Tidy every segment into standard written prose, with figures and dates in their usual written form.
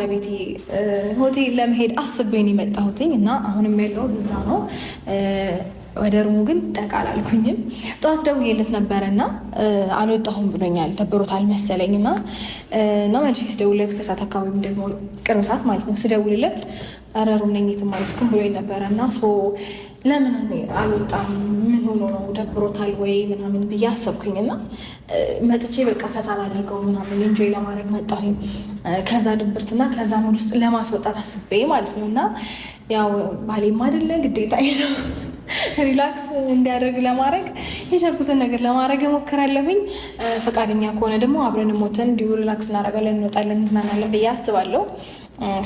ቤቴ ሆቴል ለመሄድ አስቤን የመጣሁትኝ እና አሁንም ያለው እዛ ነው። ወደ ሩሙ ግን ጠቃ አላልኩኝም። ጠዋት ደውዬለት ነበረ እና አልወጣሁም ብሎኛል። ደብሮታል መሰለኝ እና መልሼ ስደውልለት ከሰዓት አካባቢ ደግሞ ቅርብ ሰዓት ማለት ነው ስደውልለት ኧረ ሩም ነኝ የትም አልሄድኩም ብሎኝ ነበረ እና ለምን አልወጣም ምን ሆኖ ነው ደብሮታል ወይ ምናምን ብዬ አሰብኩኝ እና መጥቼ በቃ ፈታ ላድርገው ምናምን ኢንጆይ ለማድረግ መጣሁኝ። ከዛ ድብርትና ከዛ ሙድ ውስጥ ለማስወጣት አስቤ ማለት ነው እና ያው ባሌም አይደለ ግዴታ ነው ሪላክስ እንዲያደርግ ለማድረግ የቻልኩትን ነገር ለማድረግ እሞክራለሁኝ። ፈቃደኛ ከሆነ ደግሞ አብረን ሞተን እንዲሁ ሪላክስ እናደርጋለን፣ እንወጣለን፣ እንዝናናለን ብዬ አስባለሁ።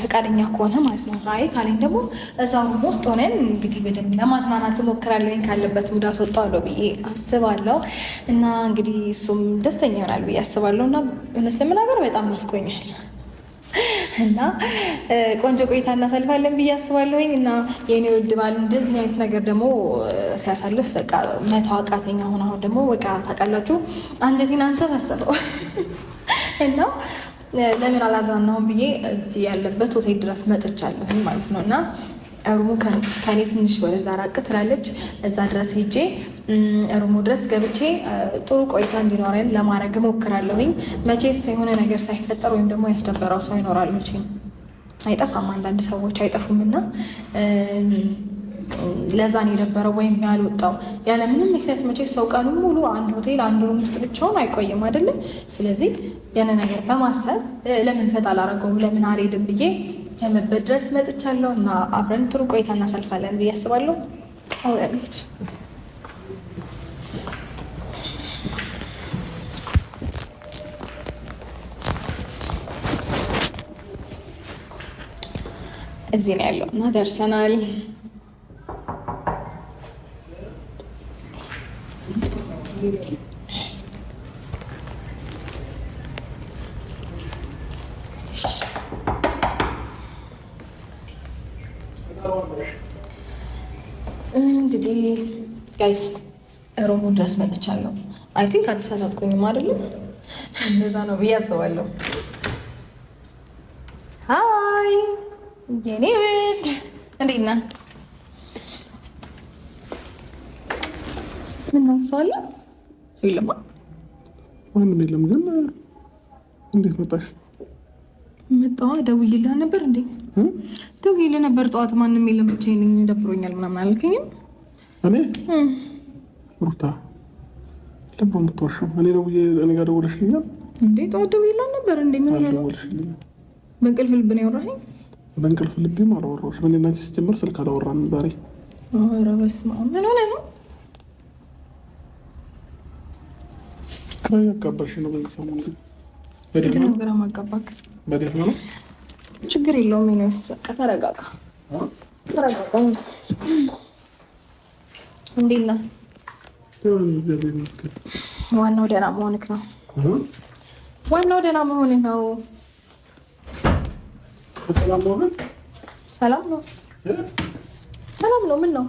ፈቃደኛ ከሆነ ማለት ነው። አይ ካለኝ ደግሞ እዛው ውስጥ ሆነን እንግዲህ በደንብ ለማዝናናት እሞክራለሁኝ። ካለበት ሙድ አስወጣዋለሁ ብዬ አስባለሁ እና እንግዲህ እሱም ደስተኛ ይሆናል ብዬ አስባለሁ እና እውነት ለመናገር በጣም ናፍቆኛል እና ቆንጆ ቆይታ እናሳልፋለን ብዬ አስባለሁኝ እና የኔ ውድ ባል እንደዚህ አይነት ነገር ደግሞ ሲያሳልፍ በቃ መተው አቃተኝ። አሁን ደግሞ በቃ ታውቃላችሁ አንጀቴን አንሰፈሰፈው እና ለምን አላዝናናውም ብዬ እዚህ ያለበት ሆቴል ድረስ መጥቻለሁኝ ማለት ነው እና ሩሙ ከኔ ትንሽ ወደዛ ራቅ ትላለች። እዛ ድረስ ሄጄ ሩሙ ድረስ ገብቼ ጥሩ ቆይታ እንዲኖረን ለማድረግ እሞክራለሁኝ። መቼስ የሆነ ነገር ሳይፈጠር ወይም ደግሞ ያስደበረው ሰው ይኖራል። መቼም አይጠፋም፣ አንዳንድ ሰዎች አይጠፉም እና ለዛን የደበረው ወይም ያልወጣው ያለ ምንም ምክንያት መቼስ ሰው ቀኑን ሙሉ አንድ ሆቴል አንድ ሩም ውስጥ ብቻውን አይቆይም አይደለም። ስለዚህ ያን ነገር በማሰብ ለምን ፈታ አላረገውም ለምን አልሄድም ብዬ ያለበት ድረስ መጥቻለሁ እና አብረን ጥሩ ቆይታ እናሳልፋለን ብዬ አስባለሁ። አብረን ሄድ እዚህ ነው ያለው እና ደርሰናል። እንግዲህ ጋይስ ሩሙ ድረስ መጥቻለሁ። አይ ቲንክ አንድ ሰዓት አትቆይም አይደለም? እንደዛ ነው ብዬ አስባለሁ። ሀይ የኔ ውድ እንዴት ነህ? ምን ነው ሰው አለ? የለም ማንም የለም። ግን እንዴት መጣሽ? መጣሁ። ደውዬልህ ነበር እንዴ? ደውዬልህ ነበር ጠዋት። ማንም የለም ብቻዬን ነኝ ደብሮኛል ምናምን አልከኝም? እኔ ሩታ ለምን የምትዋሸው? እኔ ጋር ደውለሽልኛል እንዴ? ጠዋት ደውዬልህ ነበር እንዴ? ምን ነው አልደወልሽልኝም? በእንቅልፍ ልብ ነው ያወራኸኝ? በእንቅልፍ ልቤም አላወራሁሽም። እኔ እና አንቺ ሲጀምር ስልክ አላወራንም ዛሬ። ኧረ በስመ አብ። ምን ሆነህ ነው? ግራ እያጋባሽ ነው በዚህ ሰሞን። ግን ምንድን ነው ግራ ማጋባክ? በደህና ነው? ችግር የለውም። ይነስ በቃ ተረጋጋ፣ ተረጋጋ። እንዴት ነህ? ዋናው ደህና መሆንክ ነው። ዋናው ደህና መሆንህ ነው። ሰላም ነው? ሰላም ነው፣ ሰላም ነው። ምን ነው?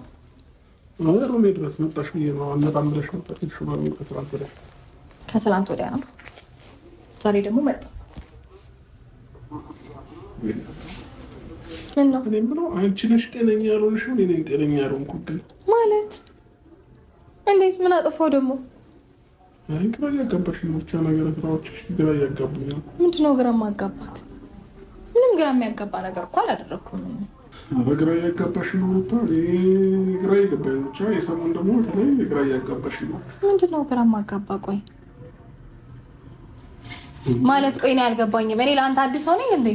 ሩሜ ድረስ መጣሽ ብዬ ነው። አልመጣም ብለሽ መጣሽ። ከትላንት ወዲያ ነው። ዛሬ ደግሞ መጣ። ምን ነው? እኔ የምለው አንቺ ነሽ ጤነኛ ያልሆንሽው፣ እኔ ነኝ ጤነኛ ያልሆንኩት። ግን ማለት እንዴት? ምን አጠፋው ደግሞ? አይ ግራ እያጋባሽ ነው። ብቻ ነገር ስራዎችሽ ግራ እያጋቡኝ ነው። ምንድን ነው ግራ ማጋባክ? ምንም ግራ የሚያጋባ ነገር እኮ አላደረኩም። ግራ እያጋባሽ ነው። ግራ እየገባኝ ብቻ የሰሞን ደግሞ በተለይ ግራ እያጋባሽ ነው። ምንድን ነው ግራ ማጋባ? ቆይ ማለት ቆይ ነው ያልገባኝም። እኔ ለአንተ አዲስ ሰው ነኝ እንዴ?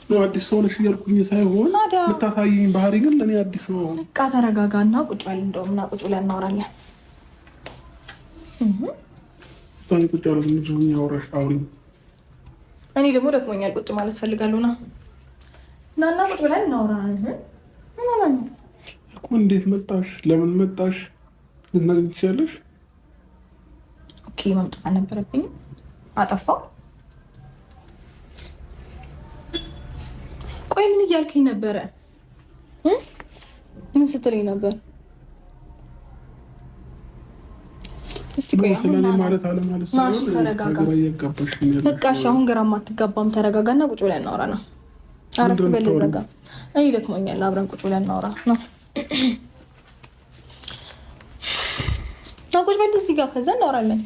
ነው አዲስ ሰው ነሽ እያልኩኝ ሳይሆን የምታሳይኝ ባህሪ ግን ለእኔ አዲስ ነው። በቃ ተረጋጋና ቁጭ በል። እንደውም ና ቁጭ ብለን እናወራለን። ቁጭ ያለ ምንድን ነው ያወራሽ? አውሪኝ። እኔ ደግሞ ደክሞኛል፣ ቁጭ ማለት ፈልጋለሁ። ና ቁጭ ብለን እናወራለን እኮ። እንዴት መጣሽ? ለምን መጣሽ? ልትነግሪኝ ትችያለሽ? ኦኬ መምጣት አልነበረብኝም። አጠፋው። ቆይ ምን እያልከኝ ነበረ? ምን ስትለኝ ነበር? እስቲ ቆይ ስለኔ ማለት አለ ማለት ነው። ተረጋጋ። በቃ እሺ፣ አሁን ግራ ማትጋባም። ተረጋጋና ቁጭ ብለን እናወራ ነው። አረፍ በል ዘጋ። እኔ ደክሞኛል። አብረን ቁጭ ብለን እናውራ ነው። ቁጭ በል እዚህ ጋር፣ ከዛ እናወራለን።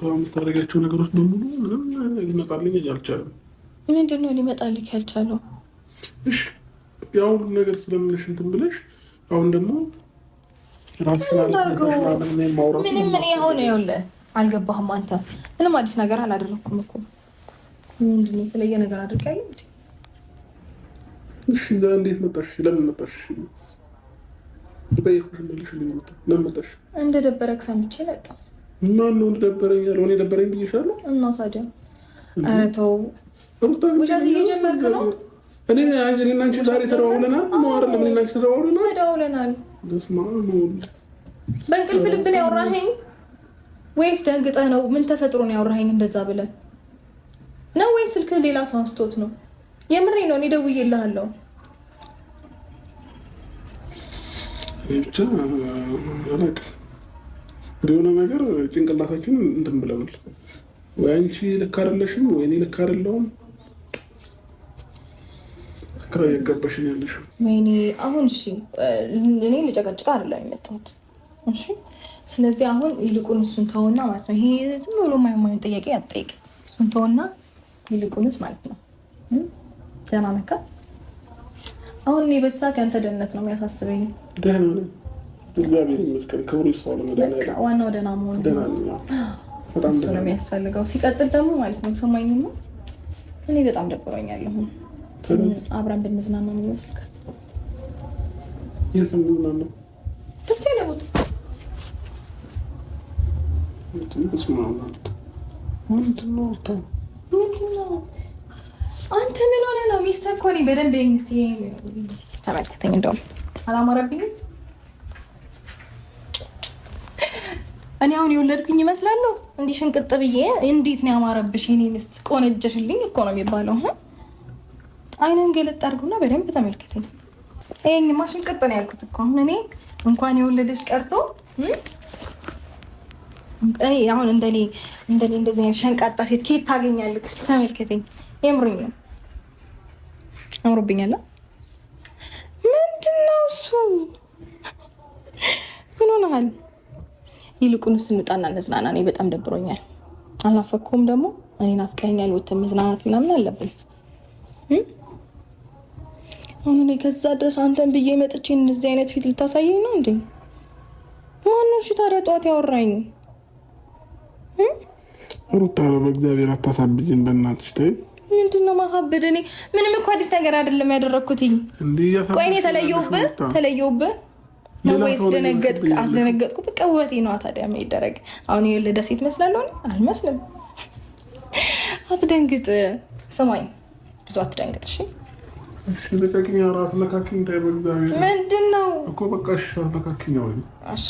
የምታደርጋቸው ነገሮች በሙሉ ምንም ሊመጣልኝ አልቻለም። ምንድን ነው ሊመጣልኝ ያልቻለው? እሺ ያው ሁሉ ነገር ስለምንሽ እንትን ብለሽ አሁን ደግሞ ምንም ምን የሆነ ይኸውልህ፣ አልገባህም አንተ። ምንም አዲስ ነገር አላደረኩም እኮ። ምንድን ነው የተለየ ነገር አድርጋለሁ እንዴ? እሺ እዛ እንዴት መጣሽ? ለምን መጣሽ? በይኩሽ መልሽልኝ። ለምን መጣሽ? እንደደበረክ ሰምቼ መጣሁ። ማን ነው እንደደበረኝ ያለው? እኔ ደበረኝ ብዬሻለሁ? እና ታዲያ ኧረ ተው፣ ውሸት እየጀመርክ ነው። እኔና አንቺ ዛሬ ተደዋውለናል ነው አይደል? እኔና አንቺ ተደዋውለናል። በእንቅልፍ ልብ ነው ያወራኸኝ ወይስ ደንግጠህ ነው? ምን ተፈጥሮ ነው ያወራኸኝ እንደዛ ብለህ ነው ወይስ ስልክህ ሌላ ሰው አንስቶት ነው? የምሬ ነው። እኔ ደውዬልሃለሁ። ብቻ አላውቅም። የሆነ ነገር ጭንቅላታችን እንትን ብለዋል። ወይ አንቺ ልክ አይደለሽም ወይ እኔ ልክ አይደለሁም። ግራ እያጋባሽኝ ያለሽው። ወይኔ አሁን እሺ፣ እኔ ልጨቀጭቃ አይደለም የመጣሁት። እሺ፣ ስለዚህ አሁን ይልቁን እሱን ተውና ማለት ነው። ይሄ ዝም ብሎ የማይሆን ጥያቄ አትጠይቅ። እሱን ተውና ይልቁንስ ማለት ነው ደህና ነካ። አሁን እኔ በዛ ከአንተ ደህንነት ነው የሚያሳስበኝ። ደህና ነኝ እግዚአብሔር ይመስገን። ክብሩ ይስፋ ለመድኃኒዓለም። ዋናው ደህና መሆን በጣም እሱ ነው የሚያስፈልገው። ሲቀጥል ደግሞ ማለት ነው ሰማኝና እኔ በጣም ደብሮኛል። አሁን አብረን ብንዝናና ነው የሚመስልህ? የት ነው የምንዝናናው? ደስ ያለ ቦታ ምንድን ነው? አንተ ምን ሆነህ ነው? ሚስትህ እኮ ነኝ። በደንብ ተመልከተኝ። እንደውም አላማረብኝም። እኔ አሁን የወለድኩኝ ይመስላለሁ? እንዲህ ሽንቅጥ ብዬ እንዴት ነው ያማረብሽ የኔ ሚስት? ቆነጀሽልኝ እኮ ነው የሚባለው። አይነን ገለጥ አድርጉና በደንብ ተመልከተኝ። ይሄንማ ሽንቅጥ ነው ያልኩት እኮ። አሁን እኔ እንኳን የወለደሽ ቀርቶ እኔ አሁን እንደኔ እንደዚህ አይነት ሸንቃጣ ሴት ከየት ታገኛለህ? እስኪ ተመልከተኝ። የምሬን ነው። አምሮብኛል። ምንድን ነው እሱ? ምን ሆነሃል? ይልቁንስ እንውጣና እንዝናና። እኔ በጣም ደብሮኛል። አልናፈኩም ደግሞ? እኔ ናፍቀኸኛል። ወተን መዝናናት ምናምን አለብን። አሁን እኔ ከዛ ድረስ አንተን ብዬ መጥቼ እንደዚህ አይነት ፊት ልታሳየኝ ነው እንዴ? ማነው እሺ ታዲያ ጠዋት ያወራኝ? ሩታ በእግዚአብሔር አታሳብጅን በእናትሽ ተይ። ምንድን ነው ማሳበድ? እኔ ምንም እኮ አዲስ ነገር አይደለም ያደረግኩትኝ። ቆይ እኔ ተለየውብህ ነው ወይስ ደነገጥክ? አስደነገጥኩ። በቃ ውበቴ ነዋ። ታዲያ ምን ይደረግ? አሁን የወለደ ሴት መስላለሁ? አልመስልም። አትደንግጥ። ስማኝ፣ ብዙ አትደንግጥ እሺ? እሺ ለካኪኛ ራስ ለካኪኝ ታይ በእግዚአብሔር። ምንድን ነው እኮ በቃ እሺ ለካኪኛ ወይ እሺ።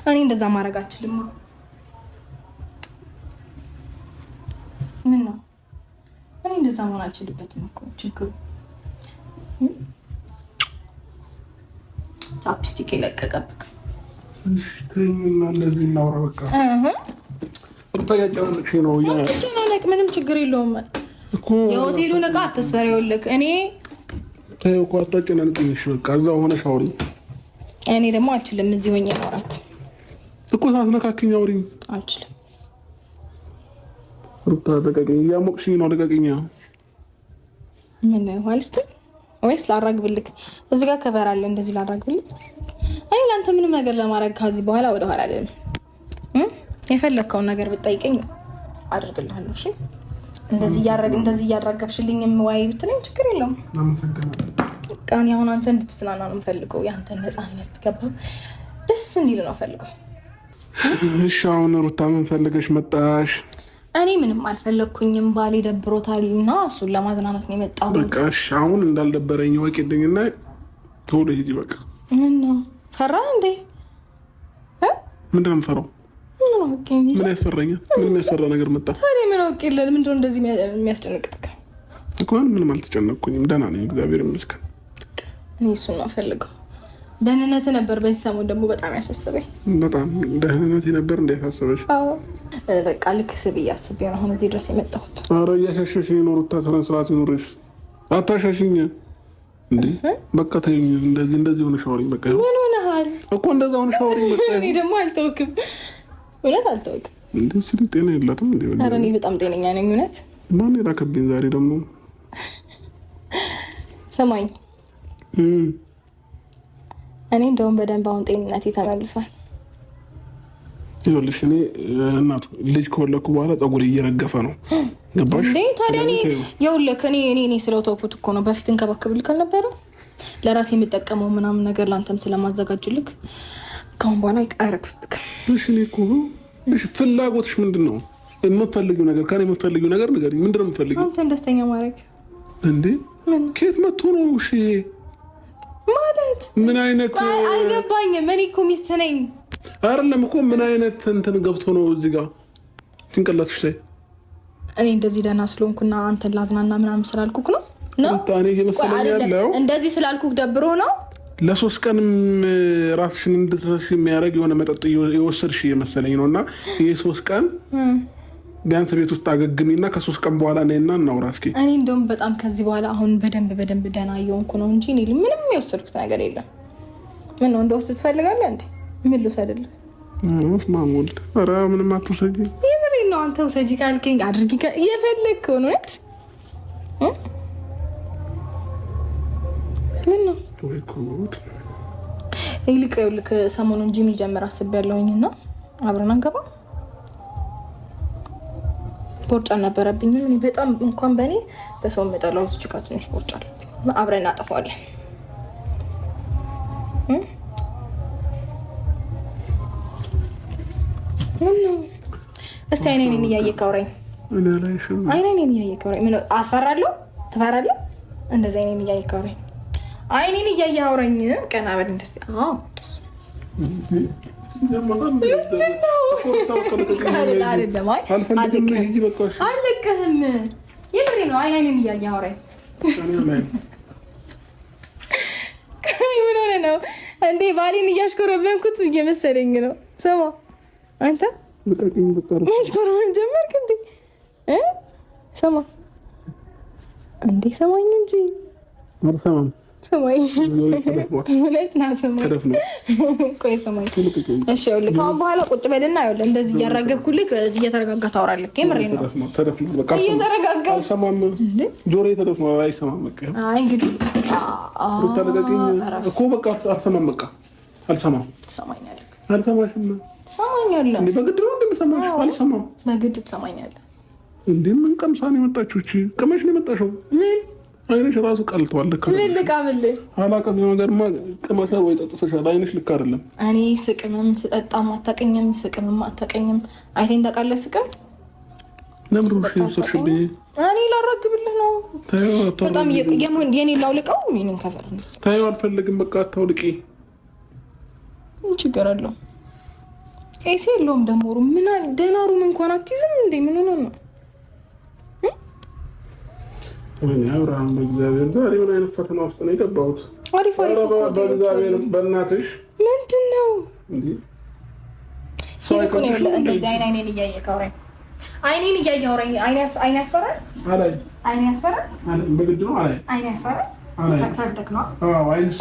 እኔ እንደዛ ማድረግ አልችልም። ምን ነው እኔ እንደዛ መሆን አልችልበትም እኮ ችግሩ። ቻፕስቲክ የለቀቀብክ። እሺ ተይኝና እንደዚህ እናውራ በቃ። ሩታ ያጫወተሽ ነው ያ ተጨናነቅ። ምንም ችግር የለውም እኮ የሆቴሉን ዕቃ አትስበሪውልክ። እኔ ተይው እኮ አታጨናንቅሽ። በቃ እዛው ሆነሽ አውሪ። እኔ ደግሞ አልችልም እዚህ ሆኜ ማውራት እኮ። ሳትነካኪኝ አውሪኝ። አልችልም። ሩታ ደቀቀኝ። እያሞቅሽኝ ነው። ደቀቀኝ። ምን ዋልስት ወይስ ላራግብልክ? እዚህ ጋር ከቨር አለ። እንደዚህ ላራግብልክ? እኔ ለአንተ ምንም ነገር ለማድረግ ከዚህ በኋላ ወደ ኋላ አይደለም። የፈለግከውን ነገር ብጠይቀኝ አድርግልሃለሁ። እሺ እንደዚህ እያራገብሽልኝ ዋይ ብትለኝ ችግር የለውም። በቃ እኔ አሁን አንተ እንድትዝናና ነው የምፈልገው። የአንተን ነፃነት ገባ ደስ እንዲል ነው ፈልገው። እሺ አሁን ሩታ ምን ፈልገሽ መጣሽ? እኔ ምንም አልፈለግኩኝም። ባሌ ደብሮታል እና እሱን ለማዝናናት ነው የመጣሁት። በቃ እሺ አሁን እንዳልደበረኝ ወቂልኝና ቶሎ ሂጂ በቃ። ምን ነው ፈራ እንዴ? ምንድን ነው የምፈራው? ምን ያስፈራኛል? ምን የሚያስፈራ ነገር መጣ? ታዲያ ምን አውቄልህ? ምንድን ነው እንደዚህ የሚያስጨንቅጥክ? እኮ ምንም አልተጨነቅኩኝም። ደህና ነኝ እግዚአብሔር ይመስገን። እኔ እሱን ነው ፈልገው። ደህንነት ነበር በዚህ ሰሞን ደግሞ በጣም ያሳሰበኝ። በጣም ደህንነት ነበር እንደ ያሳሰበሽ? አዎ በቃ ልክስ ብዬ አስቤ ነው አሁን እዚህ ድረስ የመጣሁት። ኧረ እያሻሸሽኝ ነው ሩታ፣ ስነ ስርዓት ይኑርሽ። አታሻሽኝ እንዴ! በቃ ተይኝ። እንደዚህ ሆነሽ አውሪኝ። በቃ ምን ሆነሃል እኮ እንደዛ ሆነሽ አውሪኝ። በቃ እኔ ደግሞ አልተውክም፣ እውነት አልተውክም። እንዴ ሲል ጤና የላትም እንዴ? ኧረ እኔ በጣም ጤነኛ ነኝ እውነት። ማን የላከብኝ ዛሬ ደግሞ? ሰማኝ። እኔ እንደውም በደንብ አሁን ጤንነቴ ተመልሷል። ይኸውልሽ እኔ እናቱ ልጅ ከወለድኩ በኋላ ፀጉር እየረገፈ ነው። ገባሽ እንዴ? ታዲያ እኔ ይኸውልህ እኔ ስለተውኩት እኮ ነው። በፊት እንከባከብልክ አልነበረ ለራሴ የምጠቀመው ምናምን ነገር ለአንተም ስለማዘጋጅልክ ከአሁን በኋላ አይረግፍብክም። እሺ እኔ እኮ እሺ፣ ፍላጎትሽ ምንድን ነው? የምትፈልጊው ነገር ከእኔ የምትፈልጊው ነገር ንገሪኝ። ምንድን ነው የምትፈልጊው? አንተን ደስተኛ ማድረግ። እንዴ ከየት መጥቶ ነው? እሺ ማለት ምን አይነት አልገባኝም። እኔ እኮ ሚስት ነኝ። አይደለም እኮ ምን አይነት እንትን ገብቶ ነው እዚህ ጋር ጭንቅላትሽ ላይ? እኔ እንደዚህ ደህና ስለሆንኩና አንተን ላዝናና ምናምን ስላልኩክ ነው ነው እኔ እየመሰለኝ ያለው እንደዚህ ስላልኩክ ደብሮ ነው። ለ3 ቀንም ራስሽን እንድትረሽ የሚያደርግ የሆነ መጠጥ የወሰድሽ እየመሰለኝ ነው። እና ይሄ 3 ቀን ቢያንስ ቤት ውስጥ አገግሚና ከ3 ቀን በኋላ ነይና እናውራ እስኪ። እኔ እንደውም በጣም ከዚህ በኋላ አሁን በደንብ ደህና እየሆንኩ ነው እንጂ እኔ ምንም የወሰድኩት ነገር የለም። ምን ነው እንደወስድ ትፈልጋለህ እንዴ? ምን ልውሰድልህ? ማሙል ኧረ ምንም አትውሰጂ። የምሬን ነው። አንተ ውሰጂ ካልከኝ አድርጊ የፈለግከው ነው። ምን ነው ይልቅ ሰሞኑን ጂም ሊጀምር አስቤያለሁኝ እና አብረን አንገባ። ቦርጫ ነበረብኝ በጣም እንኳን በእኔ በሰው መጠላው እዚህ ጋር ትንሽ ቦርጫ አለብኝ። አብረን እናጠፋዋለን። እስቲ አይኔን እያየህ አውራኝ። አይኔን እያየህ አውራኝ። ምን አስፈራለሁ? ትፈራለህ? እንደዚህ አይኔን እያየህ አውራኝ። አይኔን እያየህ አውራኝ። ቀና በል እንደዚህ። አዎ ደስ አልለቅህም። የምሬ ነው። አይኔን እያየህ አውራኝ። ምን ሆነ ነው እንዴ? ባሌን እያሽኮረመንኩት እየመሰለኝ ነው። ስማ አንተ ማሽኮረመን ጀመርክ እንዴ? ስማ እንዴ ሰማኝ እንጂ ሰማኝ። እውነት ና ሰማኝ። ቆይ ሰማኝ። እሺ ይኸውልህ ከአሁን በኋላ ቁጭ በልና ይኸውልህ እንደዚህ እያራገብኩልህ እየተረጋጋ ታወራለህ። የምሬ ነው። እየተረጋጋ አልሰማም። ጆሮዬ ተደፍኗል። አይሰማም። አይ እንግዲህ እኮ በቃ አልሰማም። በቃ አልሰማም። ትሰማኛለህ? አልሰማሽም። ትሰማኛለህ? በግድ ነው እንደምሰማሽ? አልሰማም። በግድ ትሰማኛለህ እንዴ? ምን ቀምሳ ነው የመጣችው? እቺ ቅመሽ ነው የመጣሽው? ምን አይንሽ ራሱ ቀልቷል። ልክ ምን ልቃምልህ? አላውቅም። ነገርማ ቅመሻል ወይ ጠጥተሻል። አይንሽ ልክ አይደለም። እኔ ስቅምም ስጠጣም አታውቅኝም፣ ስቅምም አታውቅኝም። አይቴን ታውቃለህ? ስቅም ለምን ሩሽ ይወሰድሽብኝ? እኔ ላራግብልህ ነው። በጣም የኔ ላውልቀው። ምንም ከፈር ታዩ አልፈልግም። በቃ አታውልቂ። ምን ችግር አለው? ኤሲ የለውም ደግሞ ምን ደህና ሩም እንኳን አትይዝም እንዴ? ምን ሆነ ነው? እኔ አብርሃም በእግዚአብሔር ዛሬ ምን አይነት ፈተና ውስጥ ነው የገባሁት? አሪፍ በእግዚአብሔር በእናትሽ ምንድን ነው እንዴ? ይልቁ ነው እንደዚህ አይኔን እያየህ አውራኝ። አይኔን እያየህ አውራኝ። አይኔ ያስፈራል። አይኔ ያስፈራል። በግድ ነው። አይኔ ያስፈራል። ፈርተክ ነው? አዎ አይንሽ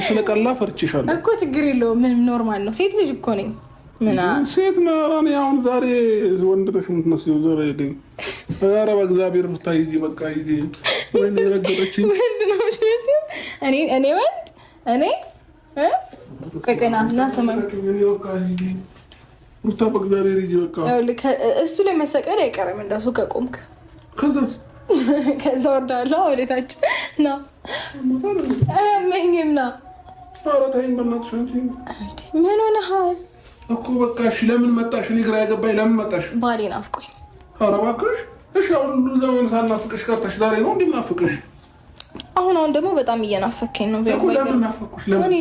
ስለቀላ ፈርችሻለሁ እኮ። ችግር የለውም። ምንም ኖርማል ነው። ሴት ልጅ እኮ ነኝ። ምን ሴት ነው? እኔ አሁን ዛሬ ወንድ ነሽ የምትመስለው። ዛሬ ግን ኧረ በእግዚአብሔር ብታይ ሂጂ። በቃ ሂጂ። ወይኔ ረገጠችኝ። ወንድ ነው የምትመስለው? እኔ ወንድ ቆይ እና ሰማኝ። ሩታ በእግዚአብሔር ሂጂ። በቃ እሱ ላይ መሰቀል አይቀርም እንደሱ ከቆምክ። ከዛ ወርዳለሁ ወደታች ና መኝም ና። ኧረ ተይኝ በእናትሽ አንቺ። ምን ሆነሃል እኮ? በቃ እሺ ለምን መጣሽ? እኔ ግራ የገባኝ ለምን መጣሽ? ባሌ ናፍቆኝ። ኧረ እባክሽ። እሺ አሁን ሁሉ ዘመን ሳናፍቅሽ ቀርተሽ ዛሬ ነው እንዴ ናፍቅሽ? አሁን ደግሞ በጣም እየናፈከኝ ነው። እኮ ለምን ናፈቅሽ? ለምን? እኔ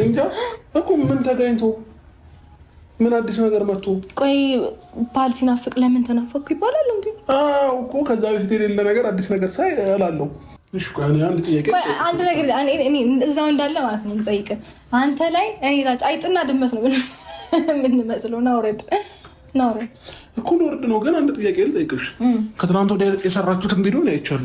እንጃ እኮ ምን ተገኝቶ ምን አዲስ ነገር መጥቶ? ቆይ ባል ሲናፍቅ ለምን ተናፈቅኩ ይባላል እንዴ? አዎ እኮ ከዛ በፊት የሌለ ነገር አዲስ ነገር ሳይ እላለሁ። እሺ ቆይ አንድ ጥያቄ። ቆይ አንድ ነገር እኔ እዛው እንዳለ ማለት ነው ልጠይቅህ። አንተ ላይ እኔ ታች አይጥና ድመት ነው የምንመስለው። ናውረድ እኮ ልወርድ ነው። ግን አንድ ጥያቄ ልጠይቅሽ። ከትናንት ወዲያ የሰራችሁትን ቪዲዮ ነው አይቻለሁ።